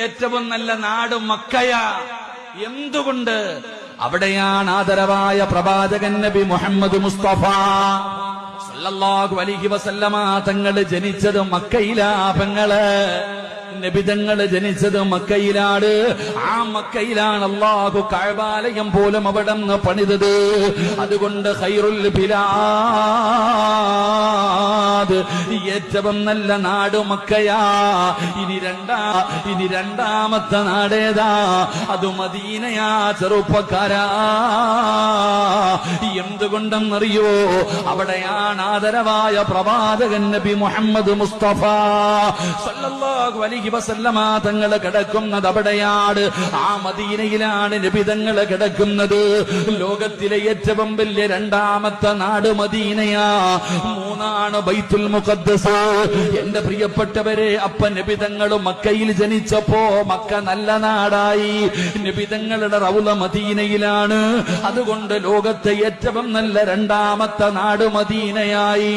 ഏറ്റവും നല്ല നാട് മക്കയാ. എന്തുകൊണ്ട്? അവിടെയാണ് ആദരവായ പ്രവാചകൻ നബി മുഹമ്മദ് മുസ്തഫ സല്ലല്ലാഹു അലൈഹി വസല്ലമ തങ്ങൾ ജനിച്ചത് മക്കയിലാ. പെങ്ങള് നബിതങ്ങൾ ജനിച്ചത് മക്കയിലാണ്. ആ മക്കയിലാണ് അല്ലാഹു കഅബാലയം പോലും അവിടെ നിന്ന് പണിതത്. അതുകൊണ്ട് ഖൈറുൽ ബിലാദ്, ഏറ്റവും നല്ല നാട് മക്കയാ. ഇനി രണ്ടാമത്തെ നാടേതാ? അത് മദീനയാ. ചെറുപ്പക്കാരാ, എന്തുകൊണ്ടെന്നറിയോ? അവിടെയാണ് ആദരവായ പ്രവാചകൻ നബി മുഹമ്മദ് മുസ്തഫ സല്ലല്ലാഹു അലൈഹി വസല്ലമ തങ്ങൾ കിടക്കുന്നത് അവിടെയാണ്. ആ മദീനയിലാണ് നബി തങ്ങൾ കിടക്കുന്നത്. ലോകത്തിലെ ഏറ്റവും വലിയ രണ്ടാമത്തെ നാട് മദീനയാ. മൂന്നാണ് ബൈത്തുൽ മുഖദ്ദസ്. എന്റെ പ്രിയപ്പെട്ടവരെ, അപ്പ നബി തങ്ങൾ മക്കയിൽ ജനിച്ചപ്പോ മക്ക നല്ല നാടായി. നബി തങ്ങളുടെ റൗള മദീനയിലാണ്. അതുകൊണ്ട് ലോകത്തെ ഏറ്റവും നല്ല രണ്ടാമത്തെ നാട് മദീനയായി.